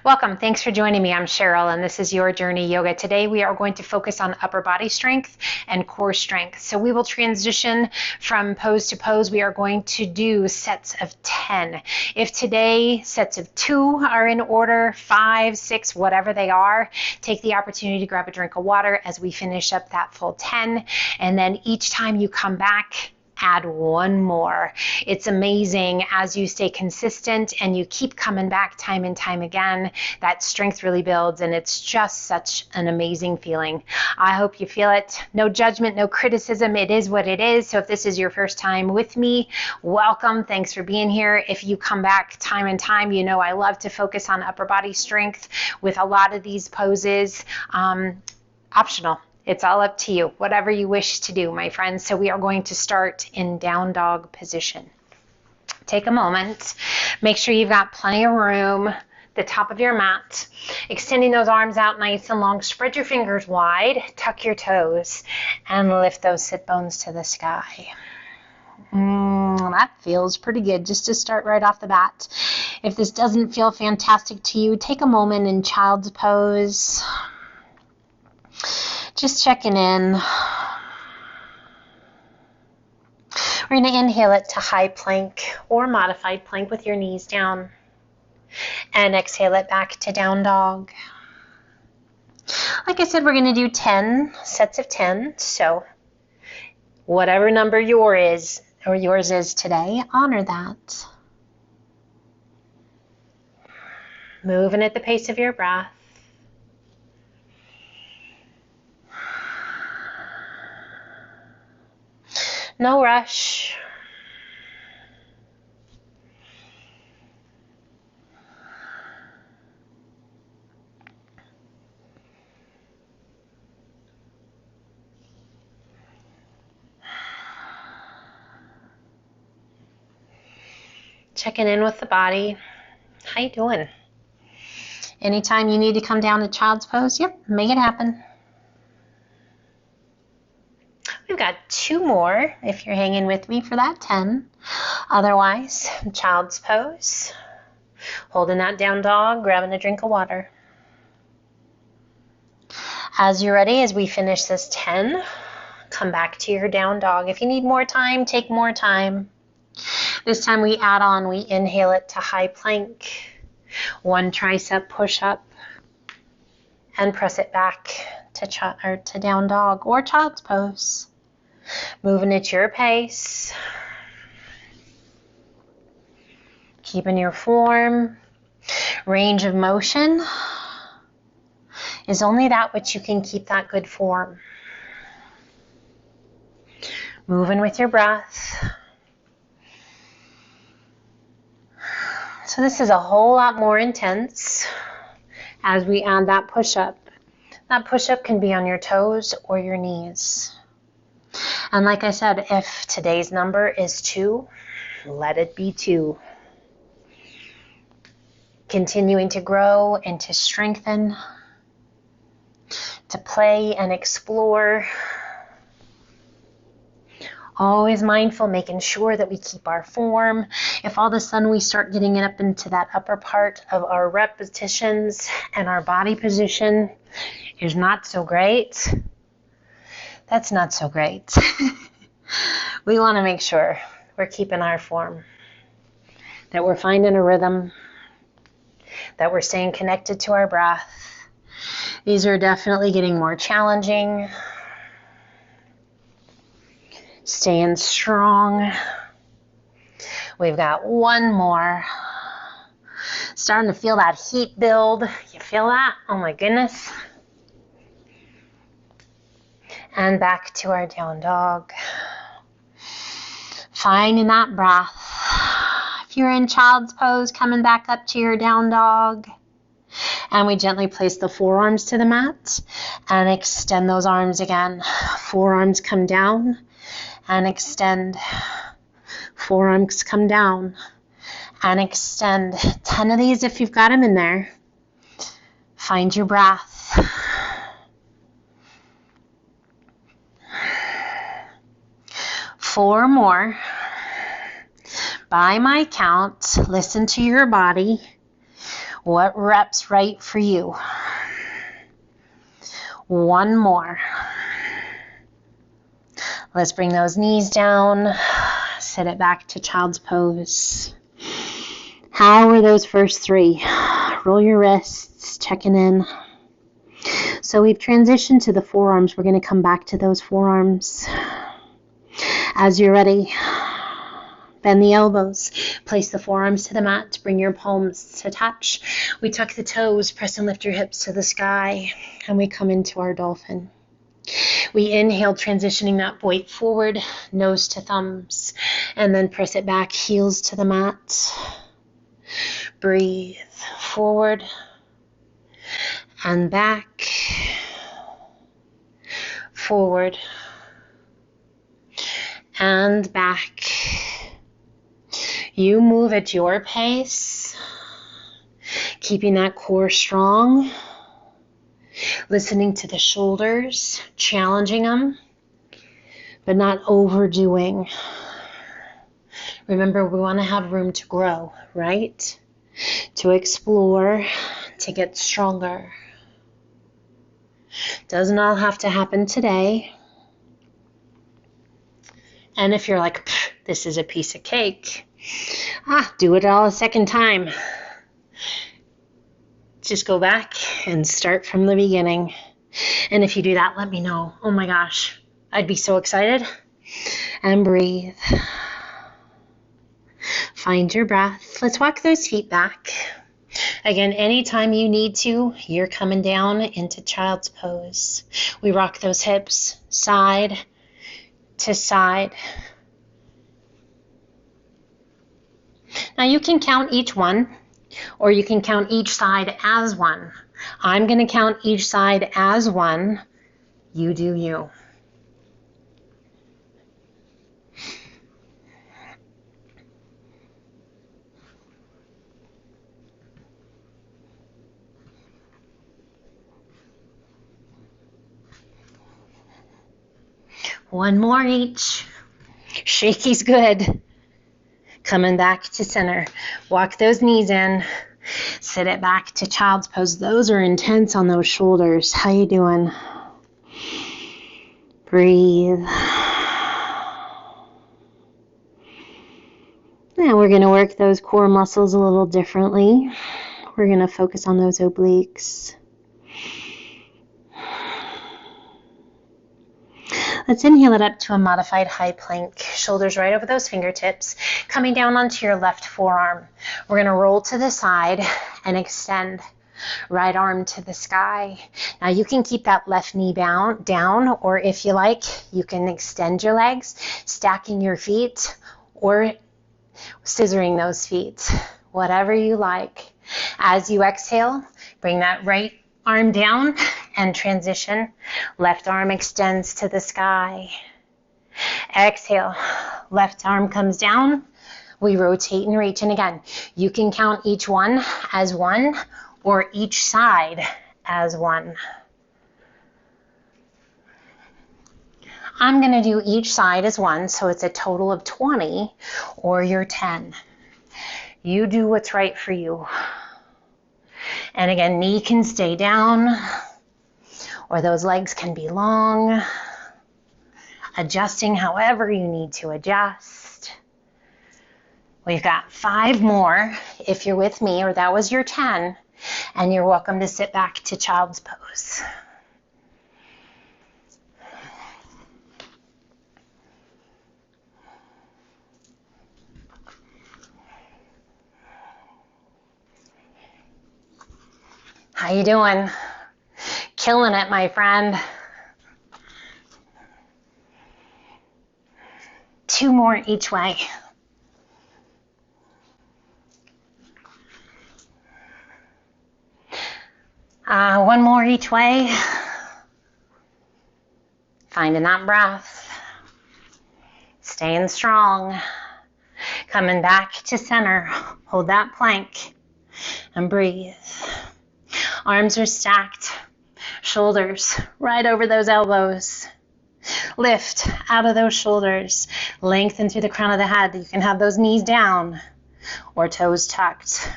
Welcome. Thanks for joining me. I'm Cheryl, and this is Your Journey Yoga. Today, we are going to focus on upper body strength and core strength. So we will transition from pose to pose. We are going to do sets of 10. If today sets of 2 are in order, 5, 6, whatever they are, take the opportunity to grab a drink of water as we finish up that full 10. And then each time you come back, add one more. It's amazing as you stay consistent and you keep coming back time and time again, that strength really builds, and it's just such an amazing feeling. I hope you feel it. No judgment, no criticism. It is what it is. So if this is your first time with me, welcome. Thanks for being here. If you come back time and time, you know I love to focus on upper body strength with a lot of these poses. Optional. It's all up to you, whatever you wish to do, my friends. So we are going to start in down dog position. Take a moment. Make sure you've got plenty of room, the top of your mat. Extending those arms out nice and long. Spread your fingers wide. Tuck your toes and lift those sit bones to the sky. That feels pretty good just to start right off the bat. If this doesn't feel fantastic to you, take a moment in child's pose. Just checking in. We're going to inhale it to high plank or modified plank with your knees down. And exhale it back to down dog. Like I said, we're going to do 10 sets of 10. So whatever number yours is today, honor that. Moving at the pace of your breath. No rush. Checking in with the body. How you doing? Anytime you need to come down to child's pose, yep, make it happen. We've got 2 more if you're hanging with me for that 10. Otherwise, child's pose. Holding that down dog, grabbing a drink of water. As you're ready, as we finish this 10, come back to your down dog. If you need more time, take more time. This time we add on, we inhale it to high plank. 1 tricep push up and press it back to down dog or child's pose. Moving at your pace. Keeping your form. Range of motion is only that which you can keep that good form. Moving with your breath. So this is a whole lot more intense as we add that push-up. That push-up can be on your toes or your knees. And like I said, if today's number is 2, let it be 2. Continuing to grow and to strengthen, to play and explore. Always mindful, making sure that we keep our form. If all of a sudden we start getting it up into that upper part of our repetitions and our body position is not so great, that's not so great. We want to make sure we're keeping our form, that we're finding a rhythm, that we're staying connected to our breath. These are definitely getting more challenging. Staying strong. We've got 1 more. Starting to feel that heat build. You feel that? Oh my goodness. And back to our down dog. Finding that breath. If you're in child's pose, coming back up to your down dog. And we gently place the forearms to the mat and extend those arms again. Forearms come down and extend. Forearms come down and extend. 10 of these if you've got them in there. Find your breath. Four more. By my count, listen to your body. What rep's right for you? One more. Let's bring those knees down. Sit it back to child's pose. How were those first 3? Roll your wrists, checking in. So we've transitioned to the forearms. We're going to come back to those forearms. As you're ready, bend the elbows. Place the forearms to the mat. Bring your palms to touch. We tuck the toes. Press and lift your hips to the sky. And we come into our dolphin. We inhale, transitioning that weight forward, nose to thumbs. And then press it back, heels to the mat. Breathe forward and back, forward and back. You move at your pace, keeping that core strong, listening to the shoulders, challenging them, but not overdoing. Remember, we want to have room to grow, right? To explore, to get stronger. Doesn't all have to happen today. And if you're like, this is a piece of cake, do it all a second time. Just go back and start from the beginning. And if you do that, let me know. Oh my gosh, I'd be so excited. And breathe. Find your breath. Let's walk those feet back. Again, anytime you need to, you're coming down into child's pose. We rock those hips side to side. Now you can count each one, or you can count each side as one. I'm going to count each side as one. You do you. One more each. Shaky's good. Coming back to center. Walk those knees in. Sit it back to child's pose. Those are intense on those shoulders. How you doing? Breathe. Now we're going to work those core muscles a little differently. We're going to focus on those obliques. Let's inhale it up to a modified high plank. Shoulders right over those fingertips. Coming down onto your left forearm. We're going to roll to the side and extend. Right arm to the sky. Now you can keep that left knee down, or if you like, you can extend your legs, stacking your feet, or scissoring those feet. Whatever you like. As you exhale, bring that right arm down and transition. Left arm extends to the sky. Exhale. Left arm comes down. We rotate and reach. And again, you can count each one as one or each side as one. I'm going to do each side as one, so it's a total of 20 or your 10. You do what's right for you. And again, knee can stay down, or those legs can be long, adjusting however you need to adjust. We've got 5 more if you're with me, or that was your 10, and you're welcome to sit back to child's pose. How you doing? Killing it, my friend. 2 more each way. One more each way. Finding that breath. Staying strong. Coming back to center. Hold that plank and breathe. Arms are stacked. Shoulders right over those elbows. Lift out of those shoulders. Lengthen through the crown of the head. You can have those knees down or toes tucked.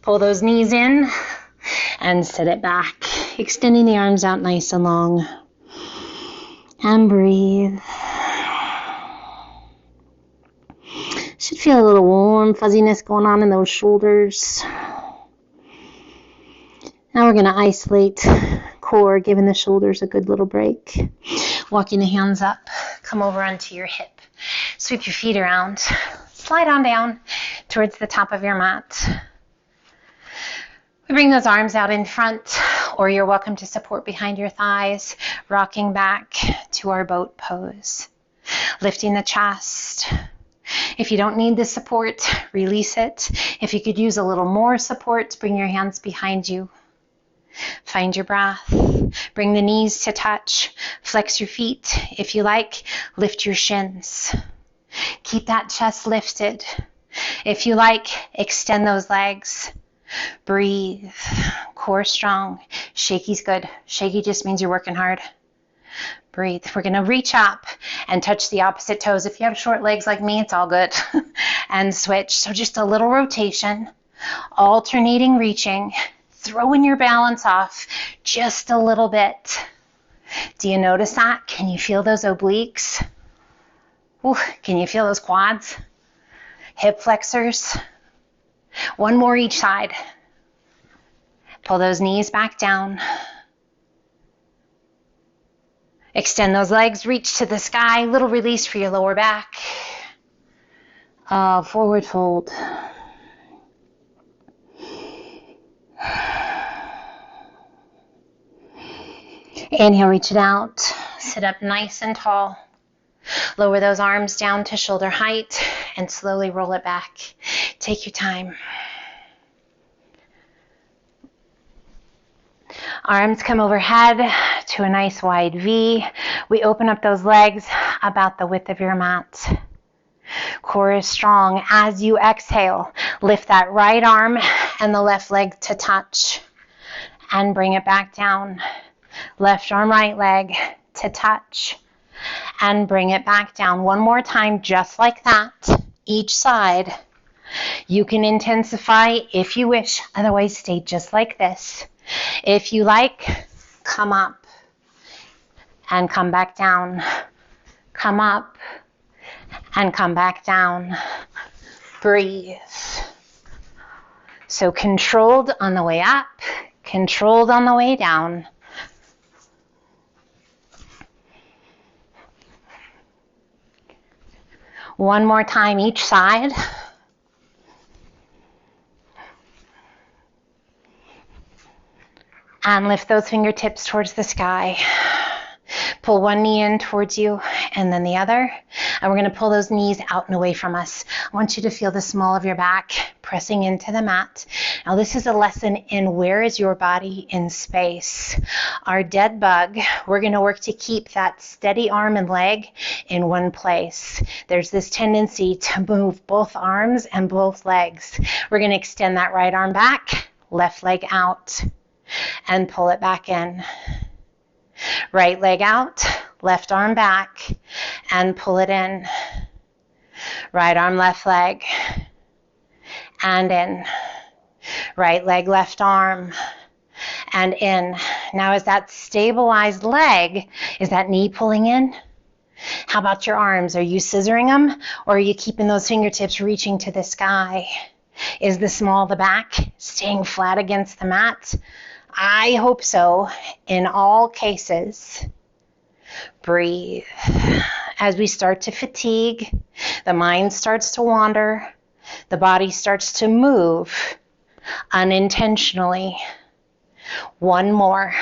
Pull those knees in and sit it back, extending the arms out nice and long. And breathe. Should feel a little warm fuzziness going on in those shoulders. Now we're going to isolate core, giving the shoulders a good little break. Walking the hands up, come over onto your hip. Sweep your feet around. Slide on down towards the top of your mat. We bring those arms out in front, or you're welcome to support behind your thighs, rocking back to our boat pose. Lifting the chest. If you don't need the support, release it. If you could use a little more support, bring your hands behind you. Find your breath. Bring the knees to touch. Flex your feet. If you like, lift your shins. Keep that chest lifted. If you like, extend those legs. Breathe. Core strong. Shaky's good. Shaky just means you're working hard. Breathe. We're going to reach up and touch the opposite toes. If you have short legs like me, it's all good. And switch. So just a little rotation. Alternating reaching. Throwing your balance off just a little bit. Do you notice that? Can you feel those obliques? Ooh, can you feel those quads? Hip flexors. One more each side. Pull those knees back down. Extend those legs, reach to the sky. Little release for your lower back. Forward fold. Inhale, reach it out. Sit up nice and tall. Lower those arms down to shoulder height and slowly roll it back. Take your time. Arms come overhead to a nice wide V. We open up those legs about the width of your mat. Core is strong. As you exhale, lift that right arm and the left leg to touch and bring it back down. Left arm, right leg to touch and bring it back down. One more time, just like that, each side. You can intensify if you wish, otherwise stay just like this. If you like, come up and come back down. Come up and come back down. Breathe. So controlled on the way up, controlled on the way down. One more time each side. And lift those fingertips towards the sky. Pull one knee in towards you and then the other. And we're going to pull those knees out and away from us. I want you to feel the small of your back pressing into the mat. Now this is a lesson in where is your body in space. Our dead bug, we're going to work to keep that steady arm and leg in one place. There's this tendency to move both arms and both legs. We're going to extend that right arm back, left leg out, and pull it back in. Right leg out, left arm back, and pull it in. Right arm, left leg, and in. Right leg, left arm, and in. Now is that stabilized leg, is that knee pulling in? How about your arms? Are you scissoring them, or are you keeping those fingertips reaching to the sky? Is the small of the back staying flat against the mat? I hope so, in all cases. Breathe. As we start to fatigue, the mind starts to wander, the body starts to move unintentionally. One more.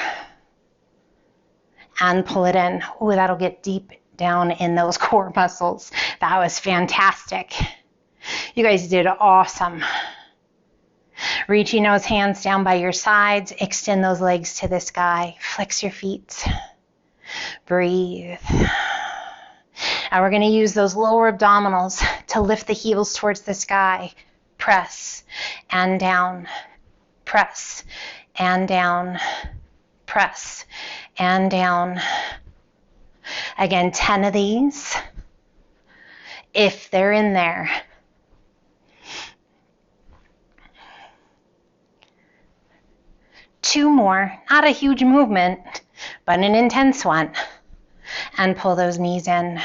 And pull it in. Ooh, that'll get deep down in those core muscles. That was fantastic. You guys did awesome. Reaching those hands down by your sides, extend those legs to the sky, flex your feet, breathe. Now we're going to use those lower abdominals to lift the heels towards the sky, press and down, press and down, press and down. Again, 10 of these, if they're in there. 2 more, not a huge movement, but an intense one. And pull those knees in.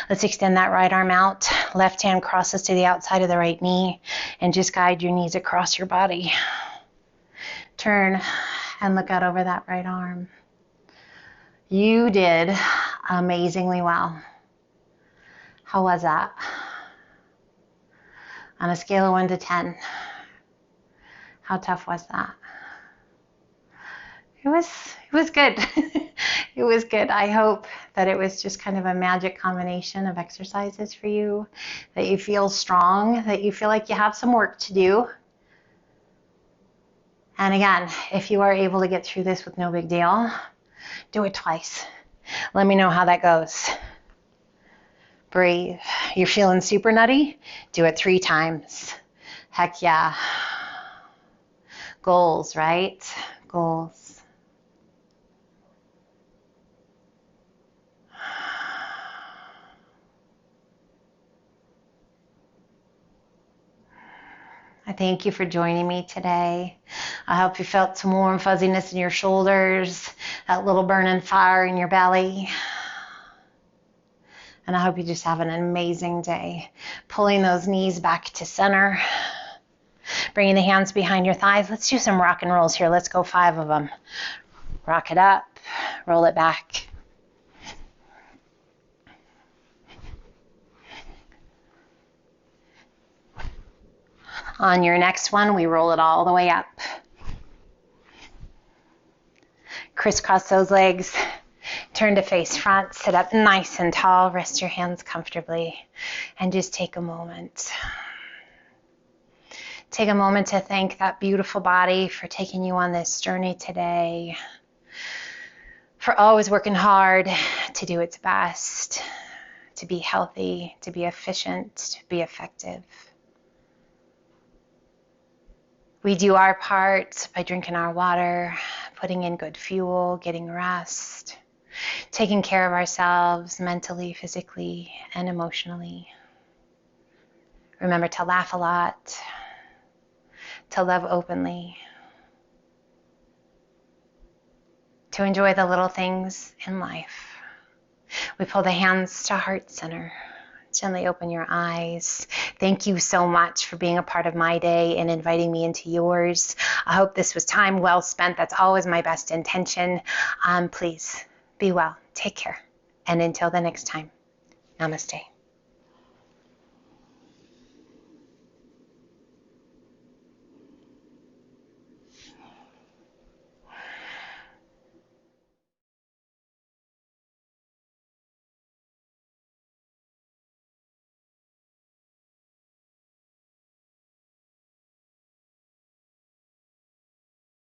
Let's extend that right arm out. Left hand crosses to the outside of the right knee and just guide your knees across your body. Turn and look out over that right arm. You did amazingly well. How was that? On a scale of 1 to 10, how tough was that? It was good. It was good. I hope that it was just kind of a magic combination of exercises for you, that you feel strong, that you feel like you have some work to do. And again, if you are able to get through this with no big deal, do it twice. Let me know how that goes. Breathe. You're feeling super nutty? Do it 3 times. Heck yeah. Goals, right? Goals. I thank you for joining me today. I hope you felt some warm fuzziness in your shoulders, that little burning fire in your belly. And I hope you just have an amazing day. Pulling those knees back to center. Bringing the hands behind your thighs. Let's do some rock and rolls here. Let's go 5 of them. Rock it up, roll it back. On your next one, we roll it all the way up. Crisscross those legs. Turn to face front. Sit up nice and tall. Rest your hands comfortably. And just take a moment. Take a moment to thank that beautiful body for taking you on this journey today. For always working hard to do its best. To be healthy. To be efficient. To be effective. We do our part by drinking our water, putting in good fuel, getting rest, taking care of ourselves mentally, physically, and emotionally. Remember to laugh a lot, to love openly, to enjoy the little things in life. We pull the hands to heart center. Gently open your eyes. Thank you so much for being a part of my day and inviting me into yours. I hope this was time well spent. That's always my best intention. Please be well. Take care. And until the next time, namaste.